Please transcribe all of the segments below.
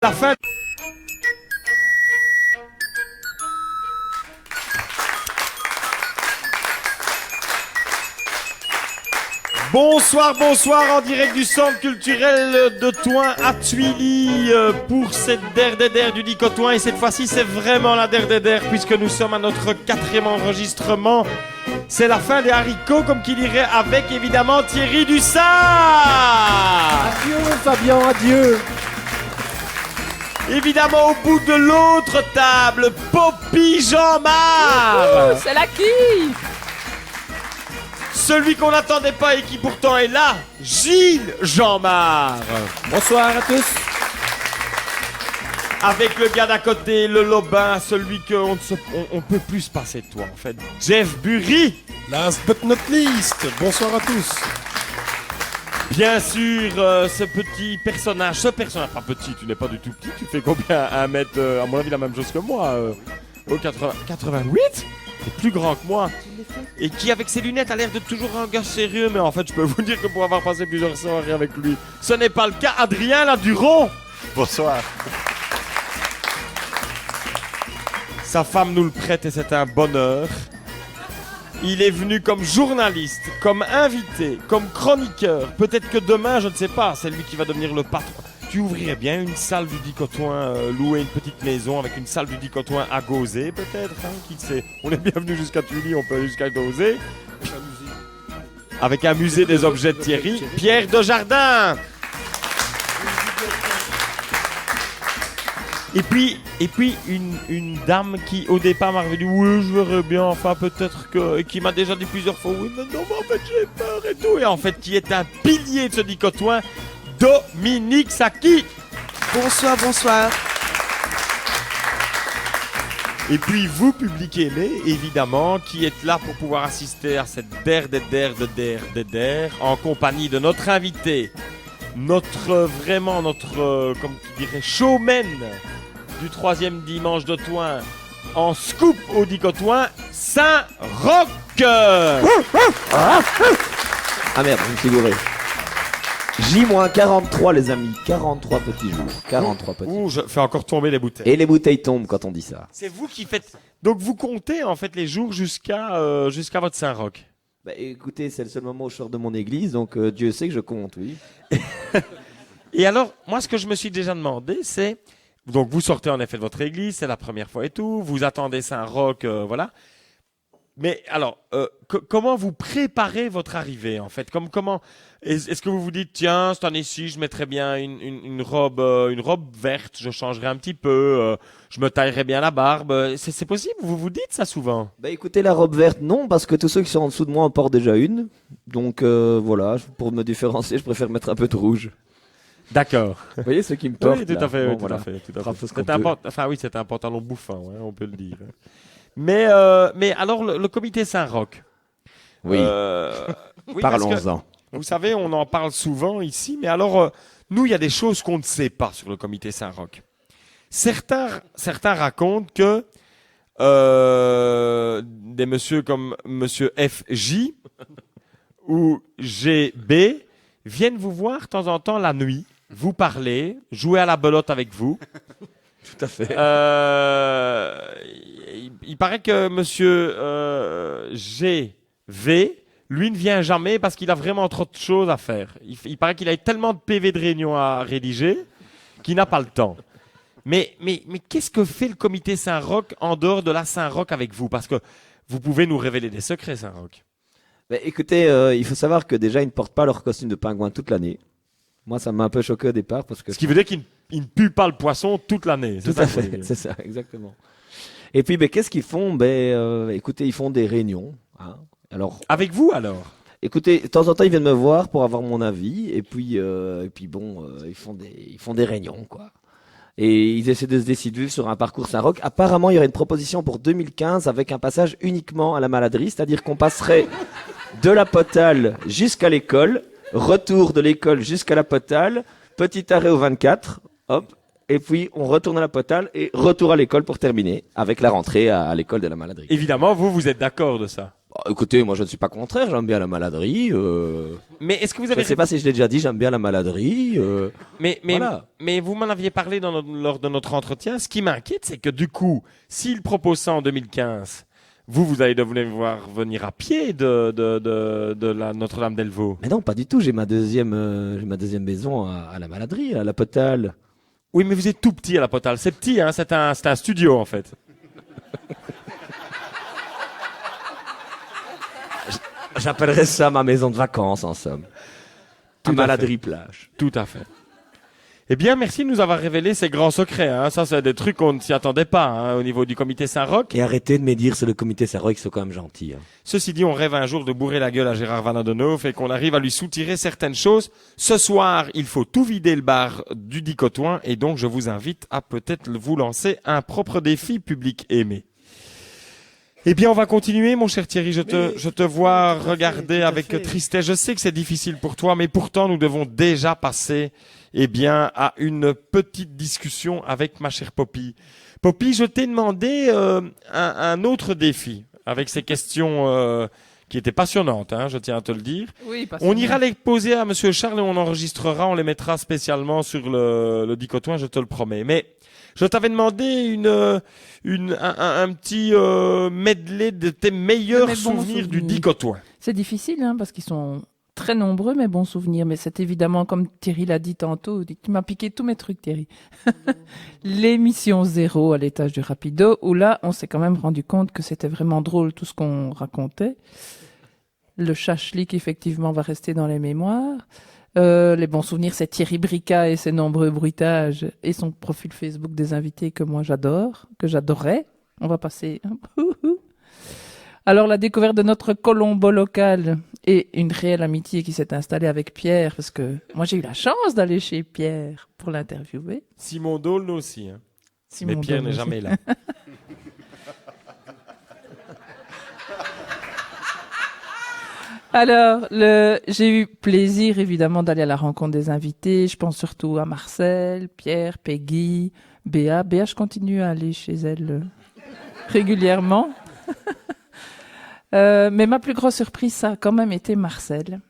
La fin. Bonsoir, bonsoir, en direct du centre culturel de Thoin à Tuilly pour cette der du Dicotoin. Et cette fois-ci, c'est vraiment la der puisque nous sommes à notre 4e enregistrement. C'est la fin des haricots, comme qui dirait, avec évidemment Thierry Dussard. Adieu Fabien, adieu. Évidemment, au bout de l'autre table, Poppy Jean-Marc. C'est la qui? Celui qu'on n'attendait pas et qui pourtant est là, Gilles Jean-Marc. Bonsoir à tous. Avec le gars d'à côté, le lobin, celui qu'on on peut plus se passer de toi en fait, Jeff Burry. Last but not least, bonsoir à tous. Bien sûr, ce personnage pas petit, tu n'es pas du tout petit, tu fais combien? 1 mètre, à mon avis la même chose que moi, 88? C'est plus grand que moi. Et qui avec ses lunettes a l'air de toujours un gars sérieux, mais en fait je peux vous dire que pour avoir passé plusieurs soirées avec lui, ce n'est pas le cas. Adrien Laduron. Bonsoir. Sa femme nous le prête et c'est un bonheur. Il est venu comme journaliste, comme invité, comme chroniqueur. Peut-être que demain, je ne sais pas, c'est lui qui va devenir le patron. Tu ouvrirais bien une salle du Dicotoin, louer une petite maison avec une salle du Dicotoin à Gauzé, peut-être, hein, qui sait. On est bienvenu jusqu'à Tuilly, on peut aller jusqu'à Gauzé. Avec un musée des objets de Thierry. Pierre Desjardins. Et puis une dame qui au départ m'a dit oui je verrais bien, enfin peut-être que, et qui m'a déjà dit plusieurs fois oui mais non mais en fait j'ai peur et tout, et en fait qui est un pilier de ce Dicotoin, Dominique Saki. Bonsoir, bonsoir. Et puis vous, public aimé, évidemment, qui êtes là pour pouvoir assister à cette der, en compagnie de notre invité, notre comme qui dirait, showman du 3e dimanche de Thoin, en scoop au Dicotoin, Saint-Roch. Ah merde, je me suis gouré. J-43 les amis, 43 petits jours, 43 petits. Ouh, je fais encore tomber les bouteilles. Et les bouteilles tombent quand on dit ça. C'est vous qui faites... Donc vous comptez en fait les jours jusqu'à votre Saint-Roch. Bah écoutez, c'est le seul moment où je sors de mon église, donc Dieu sait que je compte, oui. Et alors, moi ce que je me suis déjà demandé, c'est... Donc vous sortez en effet de votre église, c'est la première fois et tout, vous attendez Saint-Roch, voilà. Mais alors, comment vous préparez votre arrivée en fait? Comment est-ce que vous vous dites tiens cette année-ci je mettrais bien une robe verte, je changerais un petit peu, je me taillerais bien la barbe, c'est possible? Vous vous dites ça souvent? Bah écoutez, la robe verte non, parce que tous ceux qui sont en dessous de moi en portent déjà une, donc voilà, pour me différencier, je préfère mettre un peu de rouge. D'accord. Vous voyez ceux qui me portent? Oui, tout là. à fait, Bon, oui, voilà. tout à fait. C'est un pantalon bouffin, ouais, on peut le dire. Mais alors le comité Saint-Roch. Oui. Oui, parlons-en. Vous savez, on en parle souvent ici, mais alors nous, il y a des choses qu'on ne sait pas sur le comité Saint-Roch. Certains racontent que des messieurs comme Monsieur FJ ou GB viennent vous voir de temps en temps la nuit, vous parler, jouer à la belote avec vous. Tout à fait. Il paraît que Monsieur GV, lui, ne vient jamais parce qu'il a vraiment trop de choses à faire. Il paraît qu'il a tellement de PV de réunion à rédiger qu'il n'a pas le temps. Mais qu'est-ce que fait le comité Saint-Roch en dehors de la Saint-Roch avec vous? Parce que vous pouvez nous révéler des secrets, Saint-Roch. Bah, écoutez, il faut savoir que déjà, ils ne portent pas leur costume de pingouin toute l'année. Moi, ça m'a un peu choqué au départ parce que... Ce qui veut dire qu'ils ne puent pas le poisson toute l'année. Tout à fait, c'est ça, exactement. Et puis, qu'est-ce qu'ils font? Écoutez, ils font des réunions. Hein. Alors, avec vous, alors? Écoutez, de temps en temps, ils viennent me voir pour avoir mon avis. Et puis ils font des réunions, quoi. Et ils essaient de se décider sur un parcours Saint-Roch. Apparemment, il y aurait une proposition pour 2015 avec un passage uniquement à la maladrie, c'est-à-dire qu'on passerait de la Potale jusqu'à l'école, retour de l'école jusqu'à la Potale, petit arrêt au 24, hop, et puis on retourne à la Potale et retour à l'école pour terminer avec la rentrée à l'école de la maladrie. Évidemment, vous êtes d'accord de ça? Écoutez, moi je ne suis pas contraire, j'aime bien la maladrie. Mais est-ce que vous Je avez ne sais pas si je l'ai déjà dit, j'aime bien la maladrie. Voilà. mais vous m'en aviez parlé lors de notre entretien. Ce qui m'inquiète, c'est que du coup, s'il propose ça en 2015, vous allez devoir venir à pied de la Notre-Dame-d'Elvaux. Mais non, pas du tout. J'ai ma deuxième maison à la maladrie, à la Potale. Oui, mais vous êtes tout petit à la Potale. C'est petit, hein. C'est un studio en fait. J'appellerais ça ma maison de vacances, en somme. Tout à maladrie plage. Tout à fait. Eh bien, merci de nous avoir révélé ces grands secrets. Hein. Ça, c'est des trucs qu'on ne s'y attendait pas hein, au niveau du comité Saint-Roch. Et arrêtez de me dire c'est le comité Saint-Roch, ils sont quand même gentils. Hein. Ceci dit, on rêve un jour de bourrer la gueule à Gérard Van Adenhoff et qu'on arrive à lui soutirer certaines choses. Ce soir, il faut tout vider le bar du Dicotoin et donc je vous invite à peut-être vous lancer un propre défi public aimé. Eh bien, on va continuer, mon cher Thierry. Je te vois regarder avec tristesse. Je sais que c'est difficile pour toi, mais pourtant, nous devons déjà passer, à une petite discussion avec ma chère Poppy. Poppy, je t'ai demandé un autre défi avec ces questions qui étaient passionnantes, hein, je tiens à te le dire. Oui, On ira les poser à Monsieur Charles et on enregistrera, on les mettra spécialement sur le Dicotoin, je te le promets. Mais je t'avais demandé un petit medley de tes meilleurs souvenirs du Dicotoin. C'est difficile, hein, parce qu'ils sont très nombreux, mes bons souvenirs. Mais c'est évidemment, comme Thierry l'a dit tantôt, tu m'as piqué tous mes trucs, Thierry. L'émission 0 à l'étage du Rapido, où là, on s'est quand même rendu compte que c'était vraiment drôle tout ce qu'on racontait. Le chachlik, effectivement, va rester dans les mémoires. Les bons souvenirs, c'est Thierry Brica et ses nombreux bruitages et son profil Facebook des invités que moi que j'adorais. On va passer. Alors, la découverte de notre Colombo local et une réelle amitié qui s'est installée avec Pierre, parce que moi, j'ai eu la chance d'aller chez Pierre pour l'interviewer. Simon Dole aussi, hein. Simon Mais Pierre Dole n'est aussi. jamais là. Alors, j'ai eu plaisir évidemment d'aller à la rencontre des invités. Je pense surtout à Marcel, Pierre, Peggy, Béa. Béa, je continue à aller chez elle régulièrement. Mais ma plus grosse surprise, ça a quand même été Marcel.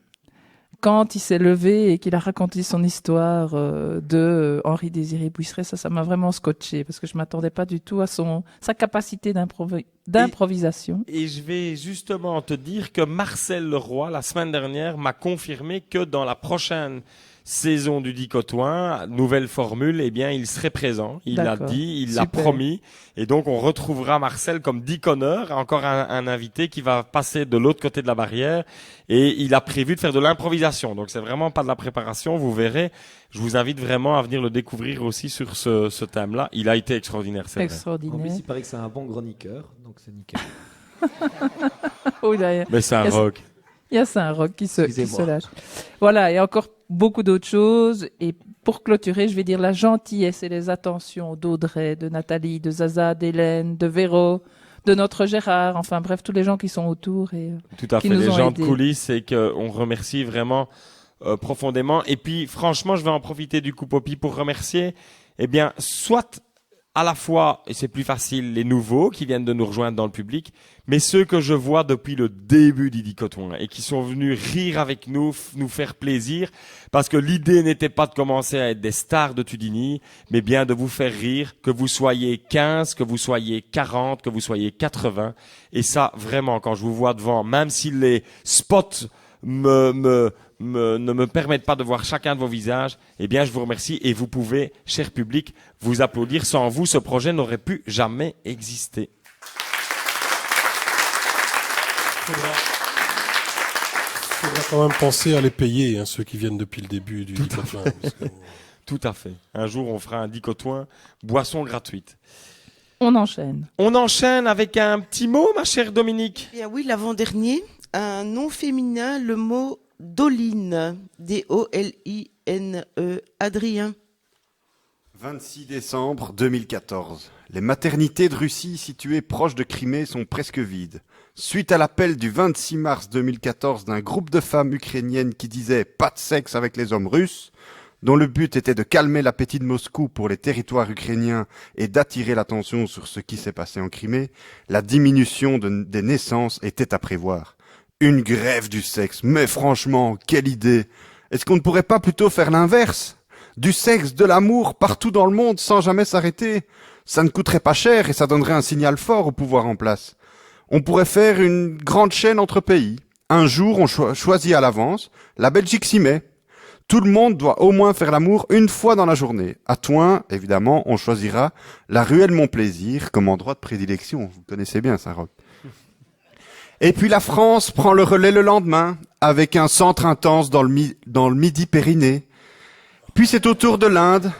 Quand il s'est levé et qu'il a raconté son histoire de Henri Désiré Bouisseret, ça m'a vraiment scotché parce que je m'attendais pas du tout à sa capacité d'improvisation. Et je vais justement te dire que Marcel Leroy, la semaine dernière, m'a confirmé que dans la prochaine saison du Dicotoin, nouvelle formule, il serait présent. Il l'a dit, il l'a promis. Et donc, on retrouvera Marcel comme diconneur, encore un invité qui va passer de l'autre côté de la barrière. Et il a prévu de faire de l'improvisation. Donc, c'est vraiment pas de la préparation. Vous verrez. Je vous invite vraiment à venir le découvrir aussi sur ce thème-là. Il a été extraordinaire, c'est vrai. Extraordinaire. En plus, il paraît que c'est un bon chroniqueur, donc c'est nickel. Oh, d'ailleurs. Mais c'est un rock. Il y a Saint-Roch qui se lâche. Voilà, et encore beaucoup d'autres choses. Et pour clôturer, je vais dire la gentillesse et les attentions d'Audrey, de Nathalie, de Zaza, d'Hélène, de Véro, de notre Gérard. Enfin bref, tous les gens qui sont autour et tout à qui fait, nous les ont gens aidés. de coulisses et qu'on remercie vraiment profondément. Et puis, franchement, je vais en profiter du coup, Poppy, pour remercier, soit à la fois, et c'est plus facile, les nouveaux qui viennent de nous rejoindre dans le public, mais ceux que je vois depuis le début du Dicotoin et qui sont venus rire avec nous, nous faire plaisir, parce que l'idée n'était pas de commencer à être des stars de Tudini, mais bien de vous faire rire, que vous soyez 15, que vous soyez 40, que vous soyez 80. Et ça, vraiment, quand je vous vois devant, même si les spots ne me permettent pas de voir chacun de vos visages, je vous remercie et vous pouvez, cher public, vous applaudir. Sans vous, ce projet n'aurait pu jamais exister. Faudra quand même penser à les payer, ceux qui viennent depuis le début du Dicotoin. Tout à fait. Un jour, on fera un Dicotoin, boisson gratuite. On enchaîne. On enchaîne avec un petit mot, ma chère Dominique. Bien oui, l'avant-dernier, un nom féminin, le mot Doline, D-O-L-I-N-E, Adrien. 26 décembre 2014. Les maternités de Russie situées proches de Crimée sont presque vides. Suite à l'appel du 26 mars 2014 d'un groupe de femmes ukrainiennes qui disaient « pas de sexe avec les hommes russes », dont le but était de calmer l'appétit de Moscou pour les territoires ukrainiens et d'attirer l'attention sur ce qui s'est passé en Crimée, la diminution des naissances était à prévoir. Une grève du sexe, mais franchement, quelle idée! Est-ce qu'on ne pourrait pas plutôt faire l'inverse? Du sexe, de l'amour, partout dans le monde, sans jamais s'arrêter? Ça ne coûterait pas cher et ça donnerait un signal fort au pouvoir en place. On pourrait faire une grande chaîne entre pays. Un jour, on choisit à l'avance. La Belgique s'y met. Tout le monde doit au moins faire l'amour une fois dans la journée. À Thoin, évidemment, on choisira la ruelle Mon-Plaisir comme endroit de prédilection. Vous connaissez bien Saint-Roch. Et puis la France prend le relais le lendemain, avec un centre intense dans le Midi-Périnée. Puis c'est au tour de l'Inde.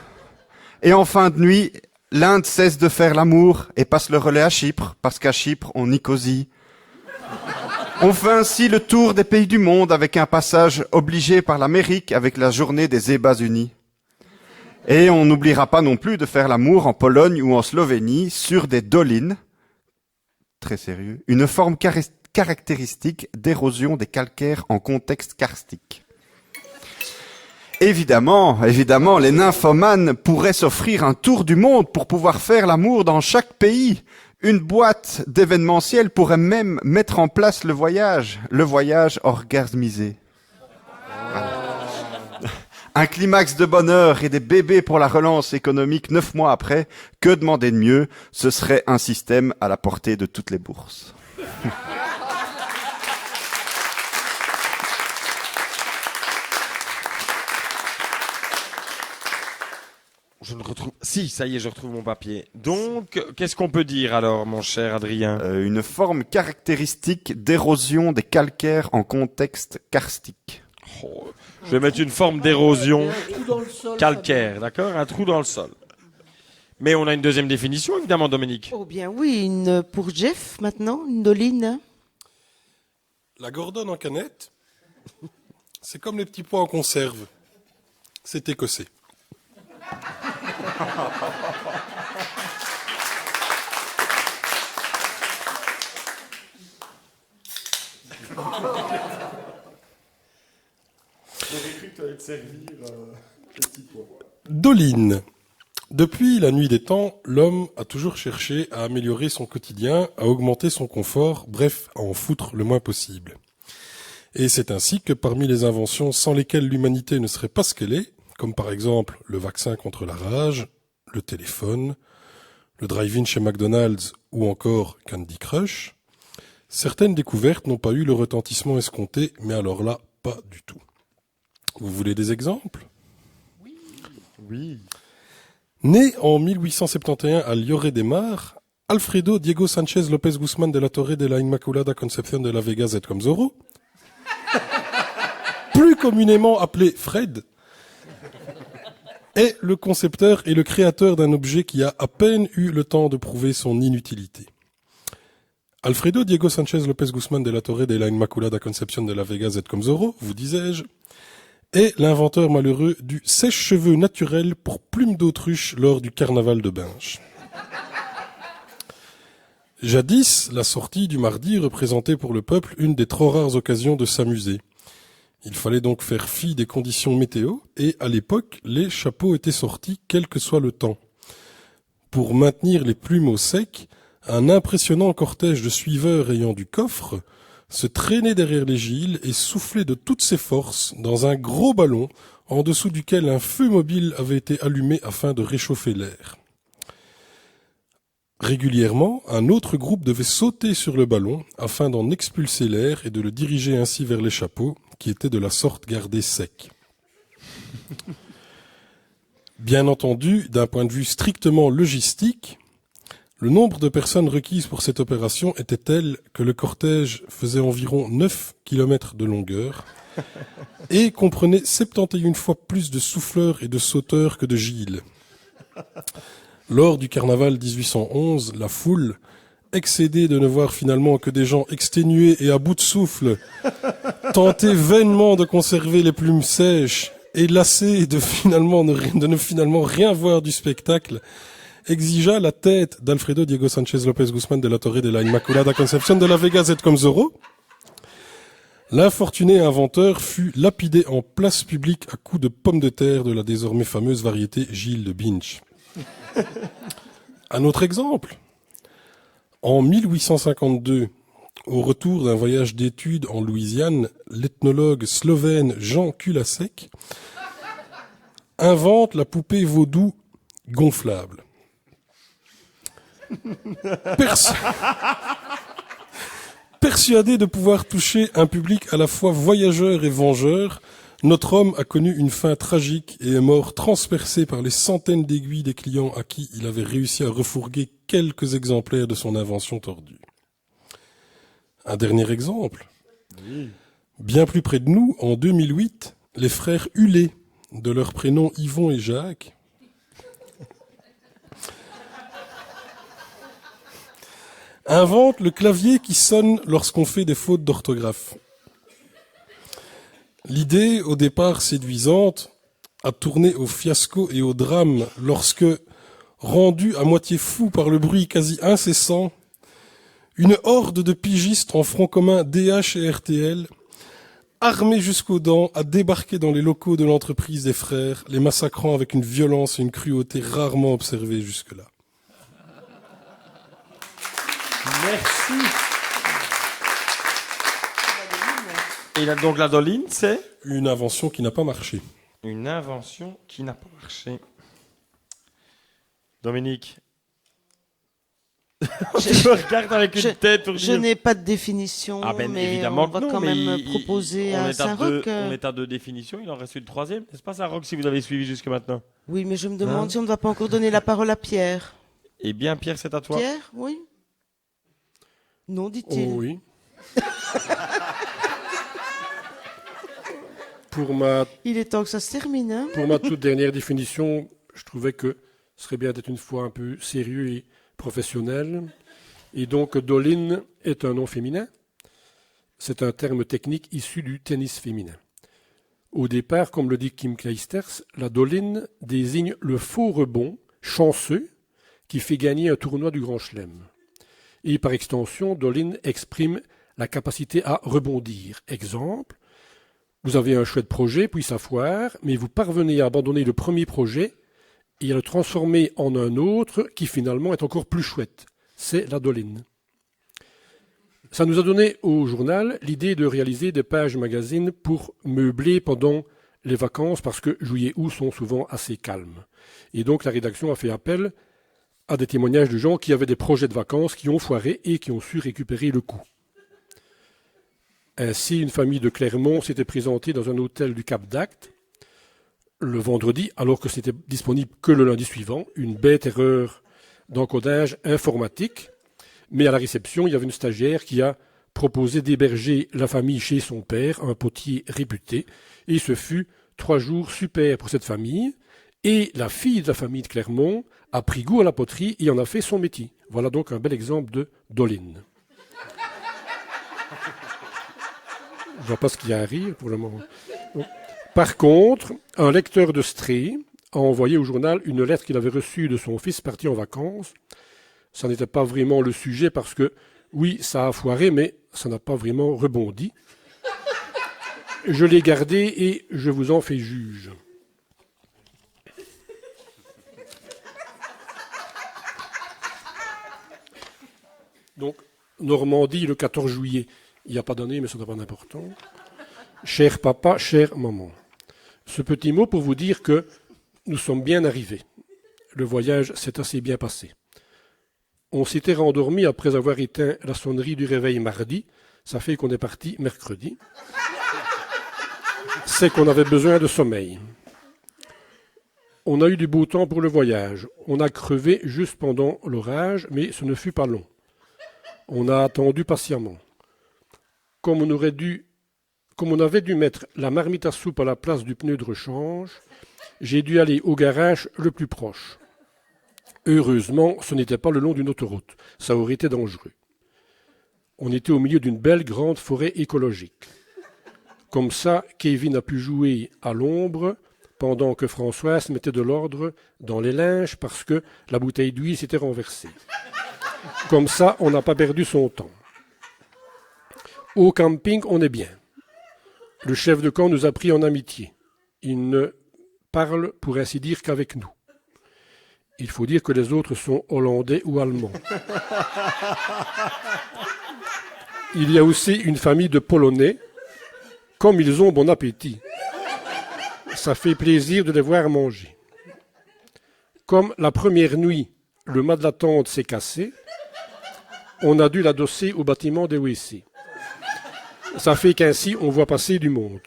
Et en fin de nuit, l'Inde cesse de faire l'amour et passe le relais à Chypre, parce qu'à Chypre, on Nicosie. On fait ainsi le tour des pays du monde avec un passage obligé par l'Amérique avec la journée des ébats unis. Et on n'oubliera pas non plus de faire l'amour en Pologne ou en Slovénie sur des dolines. Très sérieux. Une forme caractéristique d'érosion des calcaires en contexte karstique. Évidemment, les nymphomanes pourraient s'offrir un tour du monde pour pouvoir faire l'amour dans chaque pays. Une boîte d'événementiel pourrait même mettre en place le voyage orgasmisé. Un climax de bonheur et des bébés pour la relance économique 9 mois après. Que demander de mieux? Ce serait un système à la portée de toutes les bourses. Je ne retrouve. Si, ça y est, je retrouve mon papier. Donc, qu'est-ce qu'on peut dire alors, mon cher Adrien? Une forme caractéristique d'érosion des calcaires en contexte karstique. Oh, je vais mettre une forme d'érosion calcaire, d'accord? Un trou dans le sol. Mais on a une deuxième définition, évidemment, Dominique. Oh bien oui, pour Jeff maintenant, une doline. La Gordon en canette, c'est comme les petits pois en conserve. C'est écossais. Doline. Depuis la nuit des temps, l'homme a toujours cherché à améliorer son quotidien, à augmenter son confort, bref, à en foutre le moins possible. Et c'est ainsi que parmi les inventions sans lesquelles l'humanité ne serait pas ce qu'elle est, comme par exemple le vaccin contre la rage, le téléphone, le drive-in chez McDonald's ou encore Candy Crush, certaines découvertes n'ont pas eu le retentissement escompté, mais alors là, pas du tout. Vous voulez des exemples? Oui. Né en 1871 à Lloret de Mar, Alfredo Diego Sánchez López Guzmán de la Torre de la Inmaculada Concepción de la Vega Z comme Zorro, plus communément appelé Fred, est le concepteur et le créateur d'un objet qui a à peine eu le temps de prouver son inutilité. Alfredo Diego Sánchez López Guzmán de la Torre de la Inmaculada Concepción de la Vega Z comme Zorro, vous disais-je, est l'inventeur malheureux du sèche-cheveux naturel pour plumes d'autruche lors du carnaval de Binche. Jadis, la sortie du mardi représentait pour le peuple une des trop rares occasions de s'amuser. Il fallait donc faire fi des conditions météo et, à l'époque, les chapeaux étaient sortis quel que soit le temps. Pour maintenir les plumes au sec, un impressionnant cortège de suiveurs ayant du coffre se traînait derrière les gilets et soufflait de toutes ses forces dans un gros ballon en dessous duquel un feu mobile avait été allumé afin de réchauffer l'air. Régulièrement, un autre groupe devait sauter sur le ballon afin d'en expulser l'air et de le diriger ainsi vers les chapeaux, qui étaient de la sorte gardés secs. Bien entendu, d'un point de vue strictement logistique, le nombre de personnes requises pour cette opération était tel que le cortège faisait environ 9 km de longueur et comprenait 71 fois plus de souffleurs et de sauteurs que de gilets. Lors du carnaval 1811, la foule, excédée de ne voir finalement que des gens exténués et à bout de souffle, tentait vainement de conserver les plumes sèches et lassée de ne finalement rien voir du spectacle, exigea la tête d'Alfredo Diego Sánchez López Guzmán de la Torre de la Inmaculada Concepción de la Vega Z comme Zorro, L'infortuné inventeur fut lapidé en place publique à coups de pommes de terre de la désormais fameuse variété Gilles de Binch. Un autre exemple. En 1852, au retour d'un voyage d'études en Louisiane, l'ethnologue slovène Jean Kulasek invente la poupée vaudou gonflable. Persuadé de pouvoir toucher un public à la fois voyageur et vengeur, notre homme a connu une fin tragique et est mort transpercé par les centaines d'aiguilles des clients à qui il avait réussi à refourguer quelques exemplaires de son invention tordue. Un dernier exemple. Oui. Bien plus près de nous, en 2008, les frères Hulé, de leurs prénoms Yvon et Jacques, inventent le clavier qui sonne lorsqu'on fait des fautes d'orthographe. L'idée, au départ séduisante, a tourné au fiasco et au drame lorsque, rendu à moitié fou par le bruit quasi incessant, une horde de pigistes en front commun DH et RTL, armés jusqu'aux dents, a débarqué dans les locaux de l'entreprise des frères, les massacrant avec une violence et une cruauté rarement observées jusque-là. Merci. Et là, donc la doline, c'est une invention qui n'a pas marché. Une invention qui n'a pas marché. Dominique. Tu me regardes avec une tête pour je dire... n'ai pas de définition, mais évidemment on va non, quand même proposer à Saint-Roch. On est à 2 définitions, il en reste une troisième. N'est-ce pas Saint-Roch si vous avez suivi jusque maintenant? Oui, mais je me demande si on ne va pas encore donner la parole à Pierre. Eh bien, Pierre, c'est à toi. Pierre, oui. Non, dit-il. Oh oui. Il est temps que ça se termine. Hein, pour ma toute dernière définition, je trouvais que ce serait bien d'être une fois un peu sérieux et professionnel. Et donc, doline est un nom féminin. C'est un terme technique issu du tennis féminin. Au départ, comme le dit Kim Clijsters, la doline désigne le faux rebond chanceux qui fait gagner un tournoi du Grand Chelem. Et par extension, doline exprime la capacité à rebondir. Exemple, vous avez un chouette projet, puis ça foire, mais vous parvenez à abandonner le premier projet et à le transformer en un autre qui finalement est encore plus chouette. C'est la doline. Ça nous a donné au journal l'idée de réaliser des pages magazines pour meubler pendant les vacances parce que juillet-août sont souvent assez calmes. Et donc la rédaction a fait appel à des témoignages de gens qui avaient des projets de vacances qui ont foiré et qui ont su récupérer le coup. Ainsi, une famille de Clermont s'était présentée dans un hôtel du Cap d'Agde le vendredi, alors que c'était disponible que le lundi suivant, une bête erreur d'encodage informatique. Mais à la réception, il y avait une stagiaire qui a proposé d'héberger la famille chez son père, un potier réputé, et ce fut 3 jours super pour cette famille. Et la fille de la famille de Clermont a pris goût à la poterie et en a fait son métier. Voilà donc un bel exemple de doline. Je ne vois pas ce qu'il y a à rire pour le moment. Donc, par contre, un lecteur de Stray a envoyé au journal une lettre qu'il avait reçue de son fils parti en vacances. Ça n'était pas vraiment le sujet parce que, oui, ça a foiré, mais ça n'a pas vraiment rebondi. Je l'ai gardé et je vous en fais juge. Donc, Normandie, le 14 juillet. Il n'y a pas d'année, mais ça n'a pas d'importance. Cher papa, chère maman. Ce petit mot pour vous dire que nous sommes bien arrivés. Le voyage s'est assez bien passé. On s'était rendormi après avoir éteint la sonnerie du réveil mardi. Ça fait qu'on est parti mercredi. C'est qu'on avait besoin de sommeil. On a eu du beau temps pour le voyage. On a crevé juste pendant l'orage, mais ce ne fut pas long. On a attendu patiemment. Comme on avait dû mettre la marmite à soupe à la place du pneu de rechange, j'ai dû aller au garage le plus proche. Heureusement, ce n'était pas le long d'une autoroute. Ça aurait été dangereux. On était au milieu d'une belle grande forêt écologique. Comme ça, Kevin a pu jouer à l'ombre pendant que Françoise mettait de l'ordre dans les linges parce que la bouteille d'huile s'était renversée. Comme ça, on n'a pas perdu son temps. Au camping, on est bien. Le chef de camp nous a pris en amitié. Il ne parle, pour ainsi dire, qu'avec nous. Il faut dire que les autres sont hollandais ou allemands. Il y a aussi une famille de Polonais. Comme ils ont bon appétit, ça fait plaisir de les voir manger. Comme la première nuit, le mât de la tente s'est cassé, on a dû l'adosser au bâtiment des WC. Ça fait qu'ainsi, on voit passer du monde.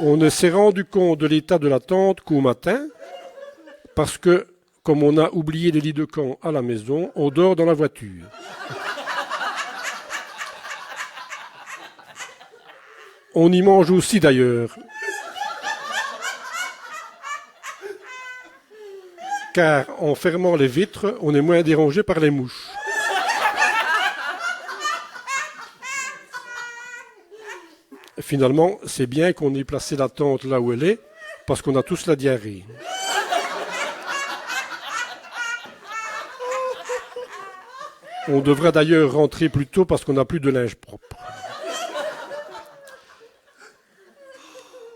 On ne s'est rendu compte de l'état de la tente qu'au matin, parce que, comme on a oublié les lits de camp à la maison, on dort dans la voiture. On y mange aussi d'ailleurs. Car en fermant les vitres, on est moins dérangé par les mouches. Finalement, c'est bien qu'on ait placé la tente là où elle est, parce qu'on a tous la diarrhée. On devra d'ailleurs rentrer plus tôt parce qu'on n'a plus de linge propre.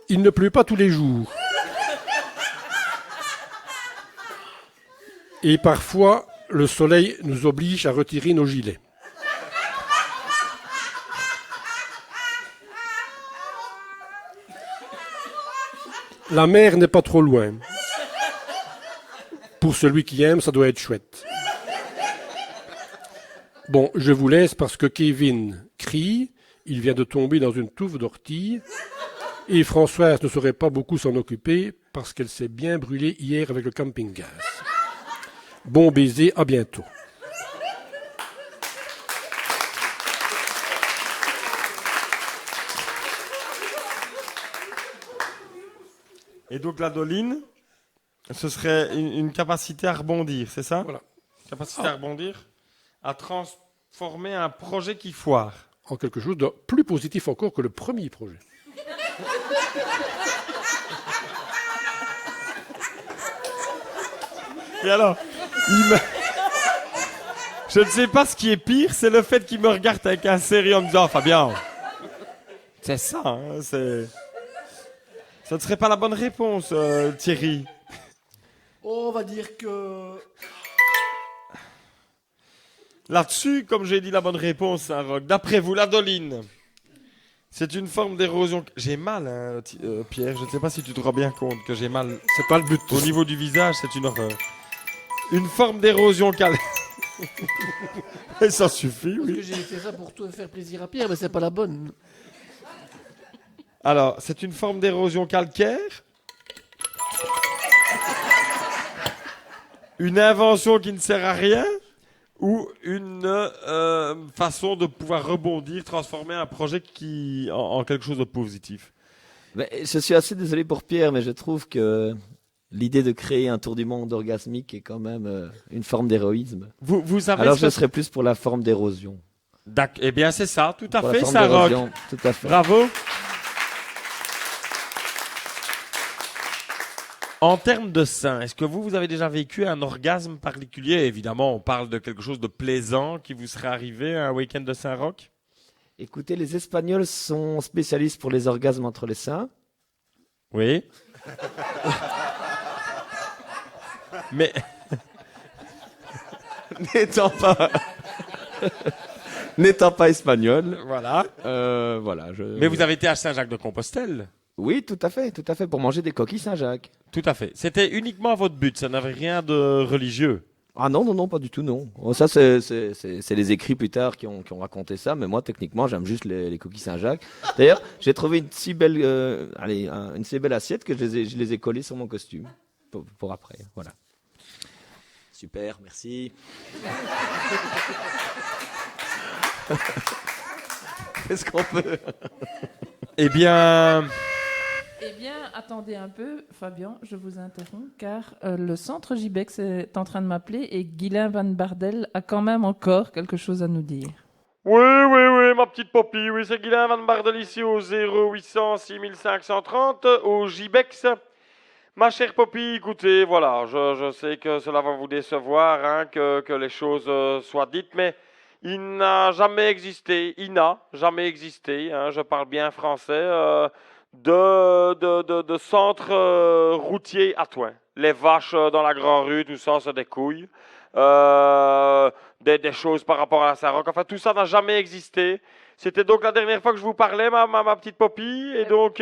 Il ne pleut pas tous les jours. Et parfois, le soleil nous oblige à retirer nos gilets. La mer n'est pas trop loin. Pour celui qui aime, ça doit être chouette. Bon, je vous laisse parce que Kevin crie, il vient de tomber dans une touffe d'ortie. Et Françoise ne saurait pas beaucoup s'en occuper parce qu'elle s'est bien brûlée hier avec le camping-gaz. Bon baiser, à bientôt. Et donc la doline, ce serait une capacité à rebondir, c'est ça? Voilà. Capacité à rebondir, à transformer un projet qui foire. En quelque chose de plus positif encore que le premier projet. Et alors, je ne sais pas ce qui est pire, c'est le fait qu'il me regarde avec un sérieux en me disant, Fabien, c'est ça, hein, c'est... Ça ne serait pas la bonne réponse, Thierry. On va dire que... Là-dessus, comme j'ai dit la bonne réponse, Saint-Roch, d'après vous, la doline, c'est une forme d'érosion... J'ai mal, hein, Pierre, je ne sais pas si tu te rends bien compte que j'ai mal. C'est pas le but. Au niveau du visage, c'est une horreur. Une forme d'érosion calcaire. Et ça suffit, Parce oui. que j'ai fait ça pour te faire plaisir à Pierre, mais c'est pas la bonne. Alors, c'est une forme d'érosion calcaire. Une invention qui ne sert à rien. Ou une façon de pouvoir rebondir, transformer un projet en quelque chose de positif. Mais je suis assez désolé pour Pierre, mais je trouve que l'idée de créer un tour du monde orgasmique est quand même une forme d'héroïsme. Vous savez Alors ce je que- serais plus pour la forme d'érosion. Eh bien, c'est ça, tout à Pour la fait, forme Saint-Roch. d'érosion, tout à fait. Bravo. En termes de sein, est-ce que vous avez déjà vécu un orgasme particulier? Évidemment, on parle de quelque chose de plaisant qui vous serait arrivé un week-end de Saint-Roch. Écoutez, les Espagnols sont spécialistes pour les orgasmes entre les seins. Oui. Mais N'étant pas espagnol, voilà. voilà. Mais vous avez été à Saint-Jacques-de-Compostelle. Oui, tout à fait, pour manger des coquilles Saint-Jacques. Tout à fait. C'était uniquement votre but, ça n'avait rien de religieux. Ah non, pas du tout, non. Oh, ça, c'est les écrits plus tard qui ont raconté ça, mais moi, techniquement, j'aime juste les coquilles Saint-Jacques. D'ailleurs, j'ai trouvé une si belle, une si belle assiette que je les ai collées sur mon costume pour après. Voilà. Super, merci. Qu'est-ce qu'on peut? Eh bien, Eh bien, attendez un peu, Fabien, je vous interromps, car le centre Gibex est en train de m'appeler et Guylain Van Bardel a quand même encore quelque chose à nous dire. oui, ma petite Poppy, oui, c'est Guylain Van Bardel ici au 0800 6530 au Gibex. Ma chère Poppy, écoutez, voilà, je sais que cela va vous décevoir, hein, que les choses soient dites, mais Il n'a jamais existé, il n'a jamais existé, hein, je parle bien français, de centre routier à Toin. Les vaches dans la grande rue, tout ça, c'est des couilles. Des choses par rapport à la Saint-Roch. Enfin, tout ça n'a jamais existé. C'était donc la dernière fois que je vous parlais, ma petite Poppy. Et donc,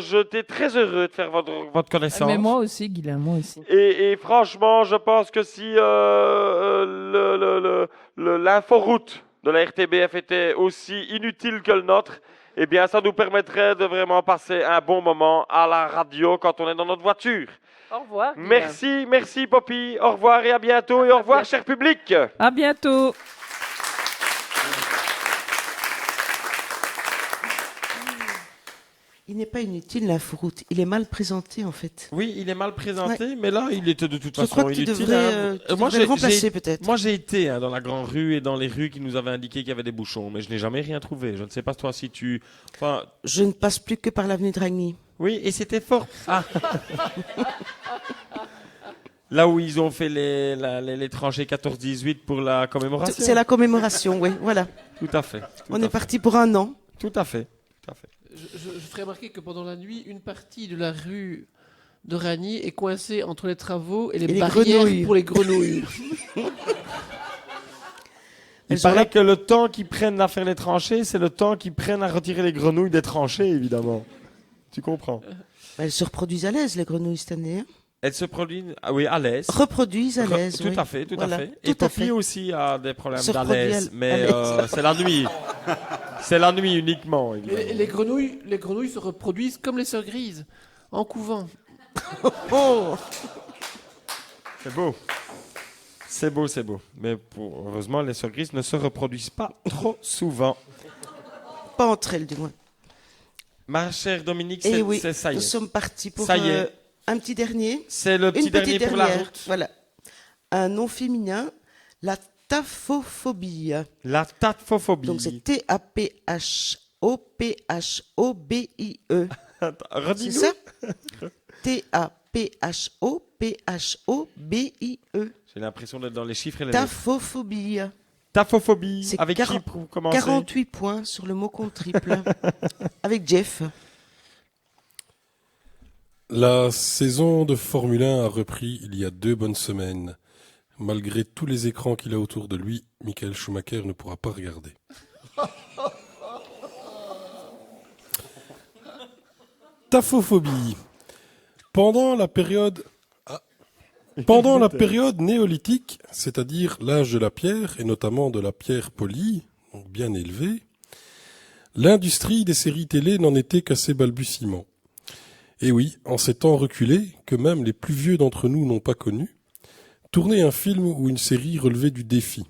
j'étais très heureux de faire votre connaissance. Mais moi aussi, Guylain, moi aussi. Et franchement, je pense que si l'inforoute de la RTBF était aussi inutile que le nôtre, eh bien, ça nous permettrait de vraiment passer un bon moment à la radio quand on est dans notre voiture. Au revoir. Guylain. Merci Poppy. Au revoir et à bientôt. Et au revoir, cher public. À bientôt. Il n'est pas inutile, l'inforoute. Il est mal présenté, en fait. Oui, il est mal présenté, mais là, il était de toute Je façon crois que tu inutile. devrais, tu devrais le remplacer, peut-être. Moi, j'ai été dans la grande rue et dans les rues qui nous avaient indiqué qu'il y avait des bouchons, mais je n'ai jamais rien trouvé. Je ne sais pas toi si tu... Enfin, Je ne passe plus que par l'avenue de Ragny. oui, et c'était fort. Ah. Là où ils ont fait les tranchées 14-18 pour la commémoration. C'est la commémoration, oui, voilà. Tout à fait. On est parti pour un an. Tout à fait. Je ferai remarquer que pendant la nuit, une partie de la rue de Ragny est coincée entre les travaux et les barrières grenouilles. pour les grenouilles. Il paraît que le temps qu'ils prennent à faire les tranchées, c'est le temps qu'ils prennent à retirer les grenouilles des tranchées, évidemment. Tu comprends? Elles se reproduisent à l'aise, les grenouilles, cette année. Hein. Elles se produisent, oui, à l'aise. Reproduisent à l'aise, Tout oui. à fait, tout Voilà, à fait. tout Et à Poppy fait. aussi a des problèmes Se reproduit d'alaise, à mais l'aise. c'est la nuit. C'est la nuit uniquement, évidemment. Et les grenouilles se reproduisent comme les sœurs grises, en couvent. Oh, C'est beau. C'est beau, c'est beau. Mais heureusement, les sœurs grises ne se reproduisent pas trop souvent. pas entre elles, du moins. Ma chère Dominique, Et c'est oui, ça y nous est. sommes partis pour Ça y est. un petit dernier. C'est le petit Une dernier petite pour la dernière. route. Voilà. Un nom féminin, la taphophobie. La taphophobie. Donc c'est T-A-P-H-O-P-H-O-B-I-E. Attends, C'est redis-nous. ça T-A-P-H-O-P-H-O-B-I-E. J'ai l'impression d'être dans les chiffres et les Taphophobie. Taphophobie. C'est Avec qui pour commencer? 48 points sur le mot compte triple. Avec Jeff. La saison de Formule 1 a repris il y a 2 bonnes semaines. Malgré tous les écrans qu'il a autour de lui, Michael Schumacher ne pourra pas regarder. Taphophobie. Pendant la période néolithique, c'est-à-dire l'âge de la pierre, et notamment de la pierre polie, donc bien élevée, l'industrie des séries télé n'en était qu'à ses balbutiements. Et oui, en ces temps reculés, que même les plus vieux d'entre nous n'ont pas connu, tourner un film ou une série relevait du défi.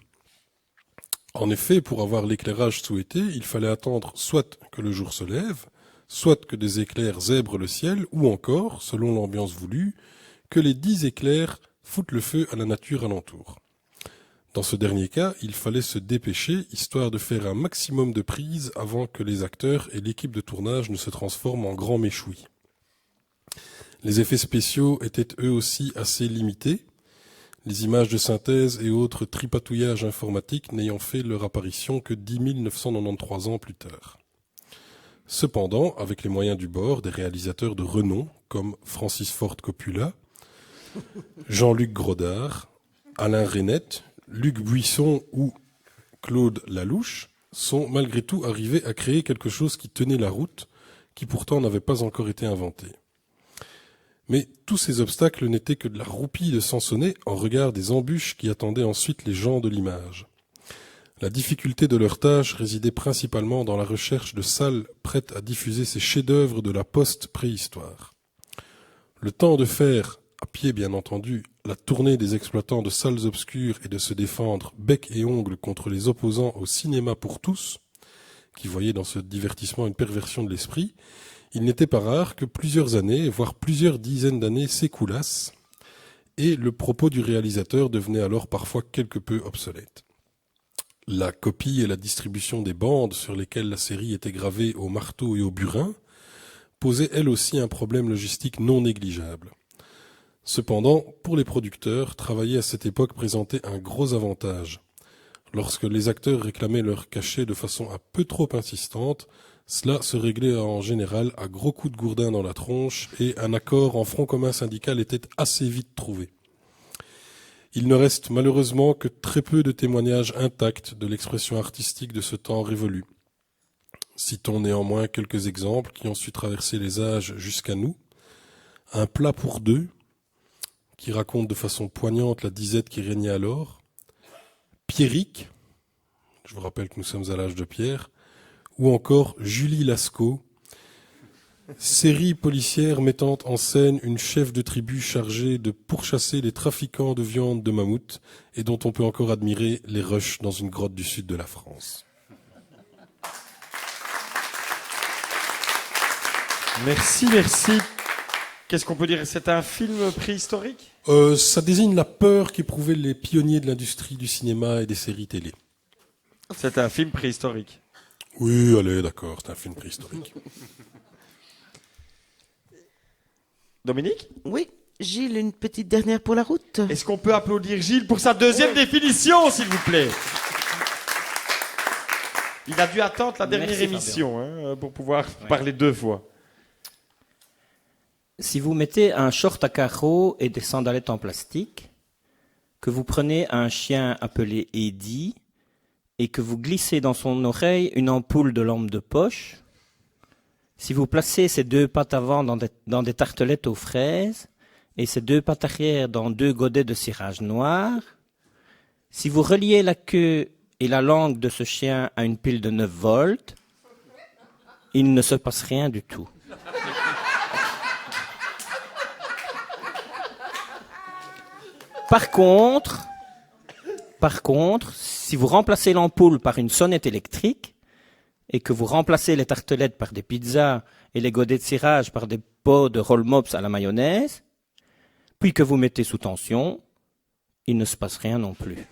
En effet, pour avoir l'éclairage souhaité, il fallait attendre soit que le jour se lève, soit que des éclairs zèbrent le ciel, ou encore, selon l'ambiance voulue, que les 10 éclairs foutent le feu à la nature alentour. Dans ce dernier cas, il fallait se dépêcher, histoire de faire un maximum de prises avant que les acteurs et l'équipe de tournage ne se transforment en grands méchouis. Les effets spéciaux étaient eux aussi assez limités, les images de synthèse et autres tripatouillages informatiques n'ayant fait leur apparition que 10 993 ans plus tard. Cependant, avec les moyens du bord, des réalisateurs de renom comme Francis Ford Coppola, Jean-Luc Grodard, Alain Resnais, Luc Buisson ou Claude Lalouche sont malgré tout arrivés à créer quelque chose qui tenait la route, qui pourtant n'avait pas encore été inventé. Mais tous ces obstacles n'étaient que de la roupie de Sansonnet en regard des embûches qui attendaient ensuite les gens de l'image. La difficulté de leur tâche résidait principalement dans la recherche de salles prêtes à diffuser ces chefs-d'œuvre de la post-préhistoire. Le temps de faire, à pied bien entendu, la tournée des exploitants de salles obscures et de se défendre bec et ongles contre les opposants au cinéma pour tous, qui voyaient dans ce divertissement une perversion de l'esprit, il n'était pas rare que plusieurs années, voire plusieurs dizaines d'années s'écoulassent, et le propos du réalisateur devenait alors parfois quelque peu obsolète. La copie et la distribution des bandes sur lesquelles la série était gravée au marteau et au burin posaient elles aussi un problème logistique non négligeable. Cependant, pour les producteurs, travailler à cette époque présentait un gros avantage. lorsque les acteurs réclamaient leur cachet de façon un peu trop insistante, cela se réglait en général à gros coups de gourdin dans la tronche et un accord en front commun syndical était assez vite trouvé. Il ne reste malheureusement que très peu de témoignages intacts de l'expression artistique de ce temps révolu. Citons néanmoins quelques exemples qui ont su traverser les âges jusqu'à nous. Un plat pour deux, qui raconte de façon poignante la disette qui régnait alors. Pierrick, je vous rappelle que nous sommes à l'âge de Pierre, ou encore Julie Lascaux, série policière mettant en scène une chef de tribu chargée de pourchasser les trafiquants de viande de mammouth et dont on peut encore admirer les rushs dans une grotte du sud de la France. Merci, merci. Qu'est-ce qu'on peut dire? C'est un film préhistorique? Ça désigne la peur qu'éprouvaient les pionniers de l'industrie du cinéma et des séries télé. C'est un film préhistorique. Oui, allez, d'accord, c'est un film préhistorique. Dominique? Oui, Gilles, une petite dernière pour la route. Est-ce qu'on peut applaudir Gilles pour sa deuxième définition, s'il vous plaît? Il a dû attendre la dernière émission pour pouvoir parler 2 fois. Si vous mettez un short à carreaux et des sandalettes en plastique, que vous prenez un chien appelé Eddie et que vous glissez dans son oreille une ampoule de lampe de poche, si vous placez ces 2 pattes avant dans des tartelettes aux fraises et ces 2 pattes arrière dans 2 godets de cirage noir, si vous reliez la queue et la langue de ce chien à une pile de 9 volts, il ne se passe rien du tout. Par contre, si vous remplacez l'ampoule par une sonnette électrique et que vous remplacez les tartelettes par des pizzas et les godets de cirage par des pots de roll-mops à la mayonnaise, puis que vous mettez sous tension, il ne se passe rien non plus.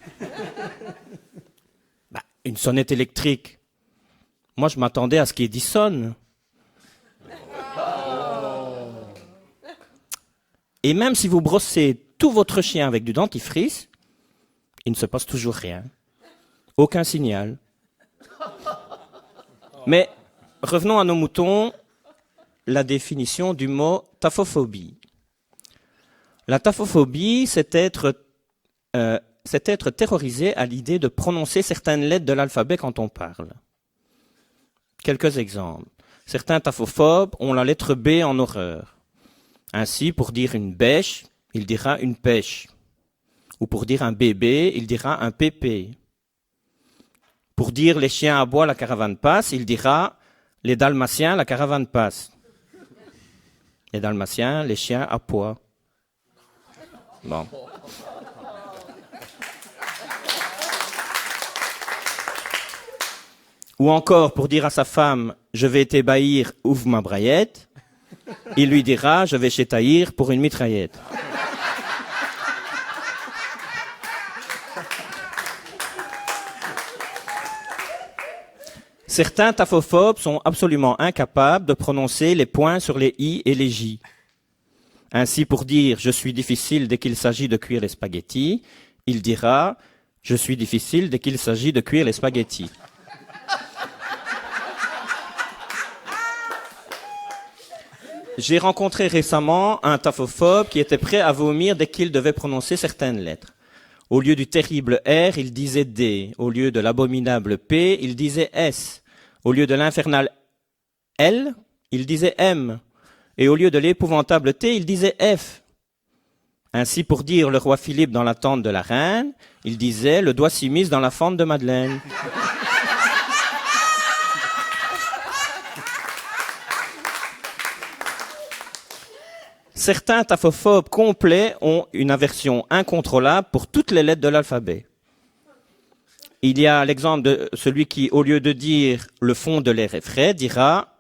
Une sonnette électrique, moi je m'attendais à ce qu'il dissonne. Et même si vous brossez tout votre chien avec du dentifrice, il ne se passe toujours rien. Aucun signal. Mais revenons à nos moutons, la définition du mot taphophobie. La taphophobie, c'est être terrorisé à l'idée de prononcer certaines lettres de l'alphabet quand on parle. Quelques exemples. Certains taphophobes ont la lettre B en horreur. Ainsi, pour dire une bêche, il dira une pêche. Ou pour dire un bébé, il dira un pépé. Pour dire les chiens à bois, la caravane passe, il dira les dalmatiens, la caravane passe. Les dalmatiens, les chiens à pois. Bon. Ou encore, pour dire à sa femme, je vais t'ébahir, ouvre ma braillette, il lui dira, je vais chez Tahir pour une mitraillette. Certains taphophobes sont absolument incapables de prononcer les points sur les i et les j. Ainsi, pour dire « je suis difficile dès qu'il s'agit de cuire les spaghettis », il dira « je suis difficile dès qu'il s'agit de cuire les spaghettis ». J'ai rencontré récemment un taphophobe qui était prêt à vomir dès qu'il devait prononcer certaines lettres. Au lieu du terrible R, il disait D. Au lieu de l'abominable P, il disait S. Au lieu de l'infernal L, il disait M. Et au lieu de l'épouvantable T, il disait F. Ainsi, pour dire le roi Philippe dans la tente de la reine, il disait le doigt s'immisce dans la fente de Madeleine. Certains taphophobes complets ont une aversion incontrôlable pour toutes les lettres de l'alphabet. Il y a l'exemple de celui qui, au lieu de dire le fond de l'air est frais, dira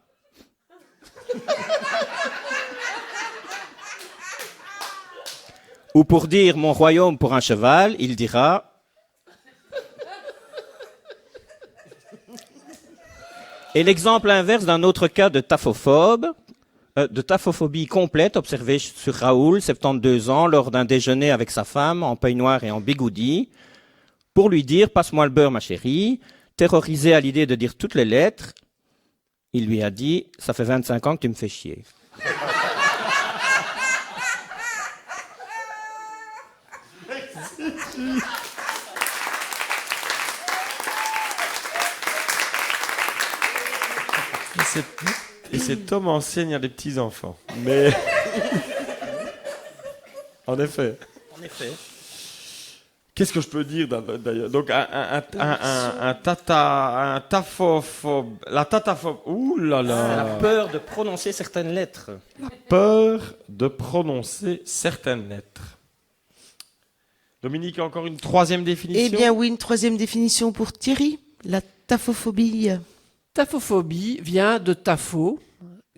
ou pour dire mon royaume pour un cheval, il dira et l'exemple inverse d'un autre cas de taphophobie complète observé sur Raoul, 72 ans, lors d'un déjeuner avec sa femme en peignoir et en bigoudi. pour lui dire « Passe-moi le beurre, ma chérie ». Terrorisé à l'idée de dire toutes les lettres, il lui a dit « Ça fait 25 ans que tu me fais chier ». Et cet homme enseigne à des petits-enfants. Mais... En effet. Qu'est-ce que je peux dire d'ailleurs? Donc la tataphobe. Ouh là là. La peur de prononcer certaines lettres. La peur de prononcer certaines lettres. Dominique, encore une troisième définition? Eh bien oui, une troisième définition pour Thierry. La taphophobie. Taphophobie vient de tapho,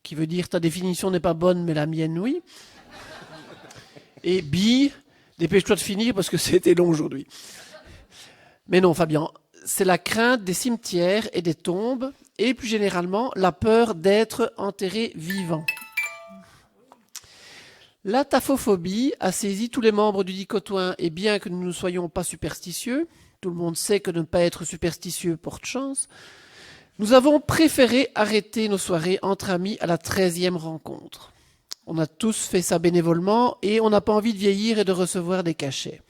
qui veut dire ta définition n'est pas bonne, mais la mienne, oui. Et bi, dépêche-toi de finir parce que c'était long aujourd'hui. Mais non, Fabien, c'est la crainte des cimetières et des tombes, et plus généralement, la peur d'être enterré vivant. La taphophobie a saisi tous les membres du Dicotoin, et bien que nous ne soyons pas superstitieux, tout le monde sait que ne pas être superstitieux porte chance, nous avons préféré arrêter nos soirées entre amis à la 13e rencontre. On a tous fait ça bénévolement et on n'a pas envie de vieillir et de recevoir des cachets.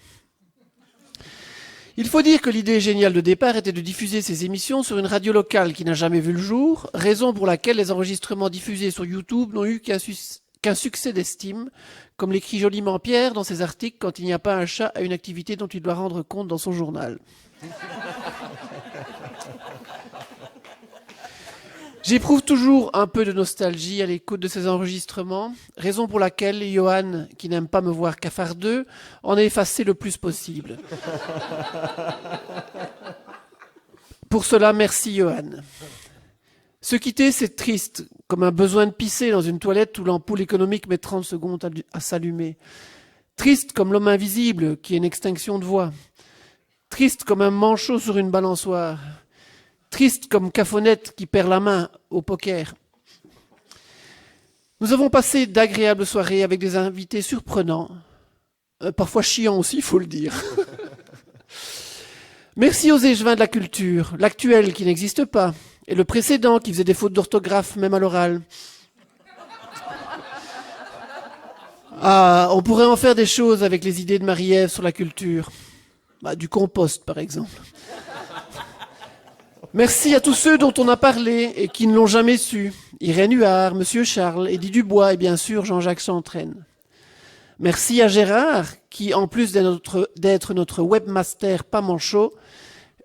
Il faut dire que l'idée géniale de départ était de diffuser ces émissions sur une radio locale qui n'a jamais vu le jour, raison pour laquelle les enregistrements diffusés sur YouTube n'ont eu qu'un succès d'estime, comme l'écrit joliment Pierre dans ses articles quand il n'y a pas un chat à une activité dont il doit rendre compte dans son journal. J'éprouve toujours un peu de nostalgie à l'écoute de ces enregistrements, raison pour laquelle Johan, qui n'aime pas me voir cafardeux, en a effacé le plus possible. Pour cela, merci Johan. Se quitter, c'est triste, comme un besoin de pisser dans une toilette où l'ampoule économique met 30 secondes à s'allumer. Triste comme l'homme invisible, qui est une extinction de voix. Triste comme un manchot sur une balançoire. Triste comme Cafonette qui perd la main au poker. Nous avons passé d'agréables soirées avec des invités surprenants, parfois chiants aussi, il faut le dire. Merci aux échevins de la culture, l'actuel qui n'existe pas, et le précédent qui faisait des fautes d'orthographe même à l'oral. Ah, on pourrait en faire des choses avec les idées de Marie-Ève sur la culture. Du compost, par exemple. Merci à tous ceux dont on a parlé et qui ne l'ont jamais su. Irène Huard, Monsieur Charles, Eddie Dubois et bien sûr Jean-Jacques Chantraine. Merci à Gérard qui, en plus d'être notre webmaster pas manchot,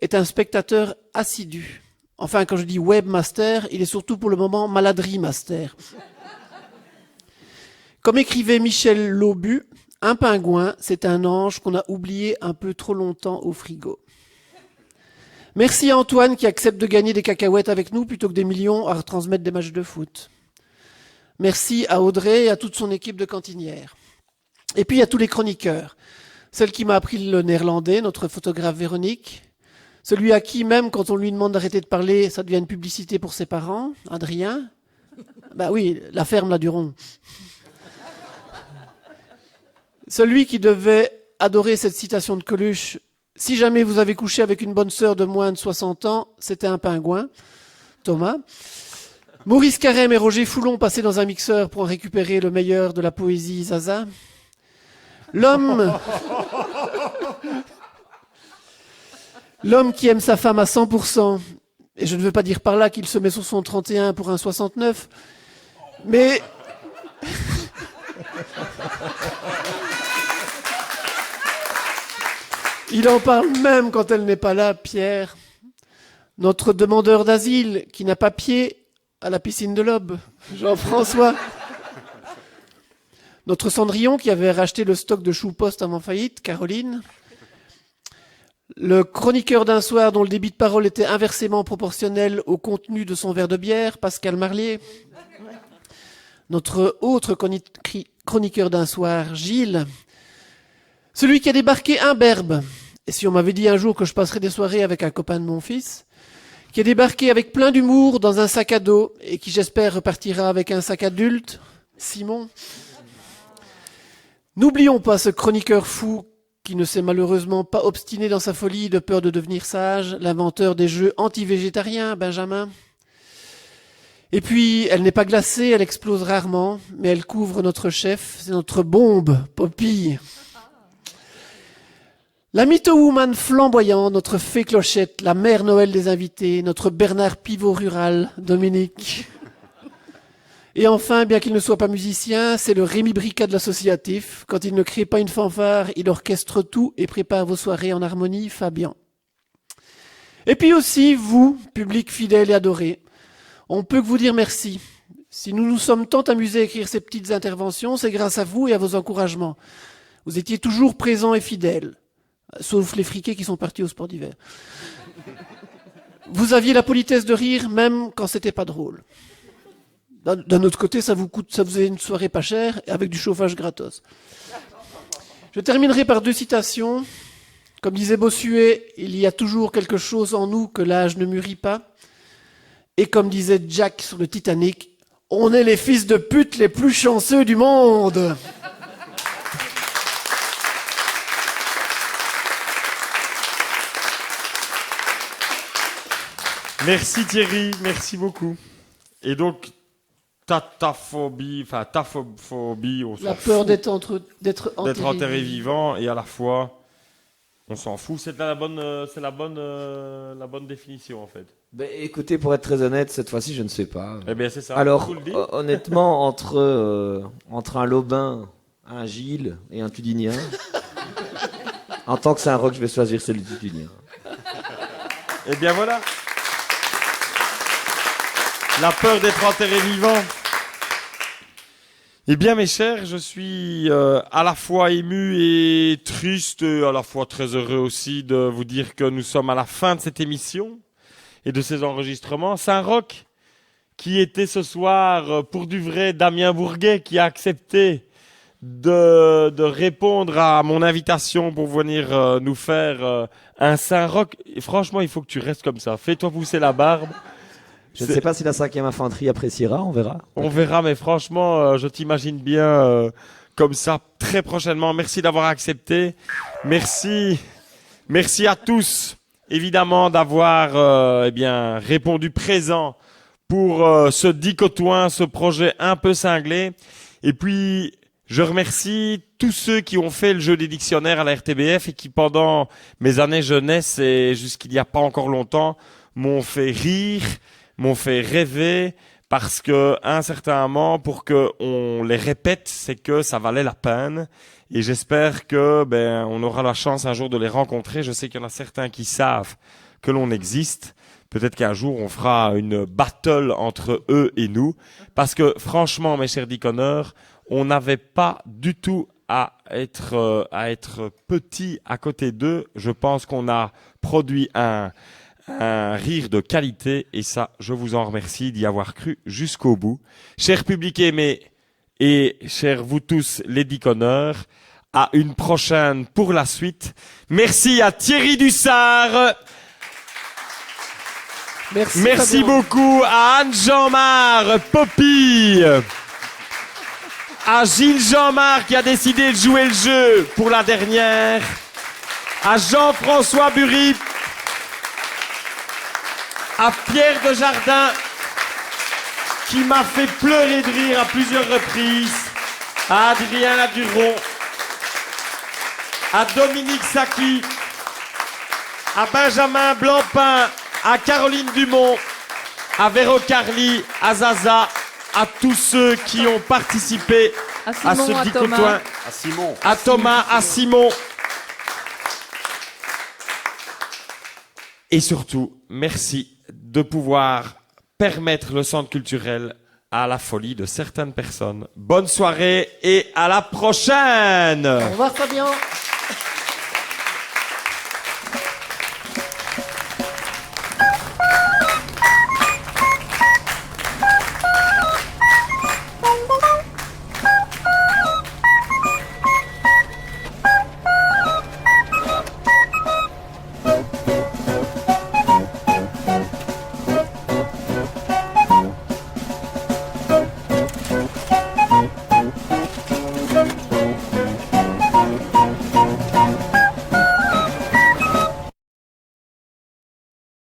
est un spectateur assidu. Enfin, quand je dis webmaster, il est surtout pour le moment maladrie master. Comme écrivait Michel Laubu, un pingouin, c'est un ange qu'on a oublié un peu trop longtemps au frigo. Merci à Antoine qui accepte de gagner des cacahuètes avec nous plutôt que des millions à retransmettre des matchs de foot. Merci à Audrey et à toute son équipe de cantinières. Et puis à tous les chroniqueurs. Celle qui m'a appris le néerlandais, notre photographe Véronique. Celui à qui, même quand on lui demande d'arrêter de parler, ça devient une publicité pour ses parents, Adrien. Oui, la ferme La Duron. Celui qui devait adorer cette citation de Coluche. Si jamais vous avez couché avec une bonne sœur de moins de 60 ans, c'était un pingouin. Thomas. Maurice Carême et Roger Foulon passaient dans un mixeur pour en récupérer le meilleur de la poésie Zaza. L'homme qui aime sa femme à 100%, et je ne veux pas dire par là qu'il se met sur son 31 pour un 69, mais... Il en parle même quand elle n'est pas là, Pierre. Notre demandeur d'asile qui n'a pas pied à la piscine de l'Aube, Jean-François. Notre Cendrillon qui avait racheté le stock de choux poste avant faillite, Caroline. Le chroniqueur d'un soir dont le débit de parole était inversement proportionnel au contenu de son verre de bière, Pascal Marlier. Notre autre chroniqueur d'un soir, Gilles. Celui qui a débarqué imberbe, et si on m'avait dit un jour que je passerais des soirées avec un copain de mon fils, qui a débarqué avec plein d'humour dans un sac à dos, et qui j'espère repartira avec un sac adulte, Simon. N'oublions pas ce chroniqueur fou qui ne s'est malheureusement pas obstiné dans sa folie de peur de devenir sage, l'inventeur des jeux anti-végétariens, Benjamin. Et puis, elle n'est pas glacée, elle explose rarement, mais elle couvre notre chef, c'est notre bombe, Poppy. La mytho-woman flamboyante, notre fée Clochette, la mère Noël des invités, notre Bernard Pivot rural, Dominique. Et enfin, bien qu'il ne soit pas musicien, c'est le Rémi Bricat de l'associatif. Quand il ne crée pas une fanfare, il orchestre tout et prépare vos soirées en harmonie, Fabien. Et puis aussi, vous, public fidèle et adoré, on peut que vous dire merci. Si nous nous sommes tant amusés à écrire ces petites interventions, c'est grâce à vous et à vos encouragements. Vous étiez toujours présents et fidèles. Sauf les friqués qui sont partis au sport d'hiver. Vous aviez la politesse de rire même quand c'était pas drôle. D'un autre côté, ça vous faisait une soirée pas chère et avec du chauffage gratos. Je terminerai par 2 citations. Comme disait Bossuet, il y a toujours quelque chose en nous que l'âge ne mûrit pas. Et comme disait Jack sur le Titanic, on est les fils de pute les plus chanceux du monde. Merci Thierry, merci beaucoup. Et donc, ta phobie, on s'en La fout peur d'être enterré vivant et à la fois, on s'en fout. C'est la bonne définition en fait. Ben, écoutez, pour être très honnête, cette fois-ci, je ne sais pas. Eh bien, c'est ça. Alors, Tout le dit. honnêtement, entre un Lobin, un Gilles et un Tudinien, en tant que Saint-Roch, je vais choisir celui du Tudinien. Eh bien voilà. La peur d'être enterré vivant. Eh bien mes chers, je suis à la fois ému et triste, à la fois très heureux aussi de vous dire que nous sommes à la fin de cette émission et de ces enregistrements. Saint-Roch, qui était ce soir pour du vrai Damien Bourguet, qui a accepté de répondre à mon invitation pour venir nous faire un Saint-Roch. Et franchement, il faut que tu restes comme ça. Fais-toi pousser la barbe. Je ne sais pas si la 5e infanterie appréciera, on verra. On verra, mais franchement, je t'imagine bien comme ça très prochainement. Merci d'avoir accepté. Merci à tous, évidemment, d'avoir répondu présent pour ce Dicotoin, ce projet un peu cinglé. Et puis, je remercie tous ceux qui ont fait le jeu des dictionnaires à la RTBF et qui, pendant mes années jeunesse et jusqu'il n'y a pas encore longtemps, m'ont fait rire, m'ont fait rêver, parce que à un certain moment, pour que on les répète, c'est que ça valait la peine. Et j'espère que on aura la chance un jour de les rencontrer. Je sais qu'il y en a certains qui savent que l'on existe. Peut-être qu'un jour on fera une battle entre eux et nous, parce que franchement, mes chers diconneurs, on n'avait pas du tout à être petit à côté d'eux. Je pense qu'on a produit un rire de qualité, et ça, je vous en remercie d'y avoir cru jusqu'au bout. Cher public aimé et chers vous tous les diconneurs, à une prochaine pour la suite. Merci à Thierry Dussard. Merci beaucoup à Anne Jean-Marc, Poppy, à Gilles Jean-Marc qui a décidé de jouer le jeu pour la dernière, à Jean-François Bury, à Pierre Desjardins, qui m'a fait pleurer de rire à plusieurs reprises, à Adrien Laduron, à Dominique Saki, à Benjamin Blancpain, à Caroline Dumont, à Véro Carly, à Zaza, à tous ceux qui ont participé à ce Dicotoin, à Thomas, à Simon. Et surtout, merci de pouvoir permettre le centre culturel à la folie de certaines personnes. Bonne soirée et à la prochaine. Au revoir Fabien.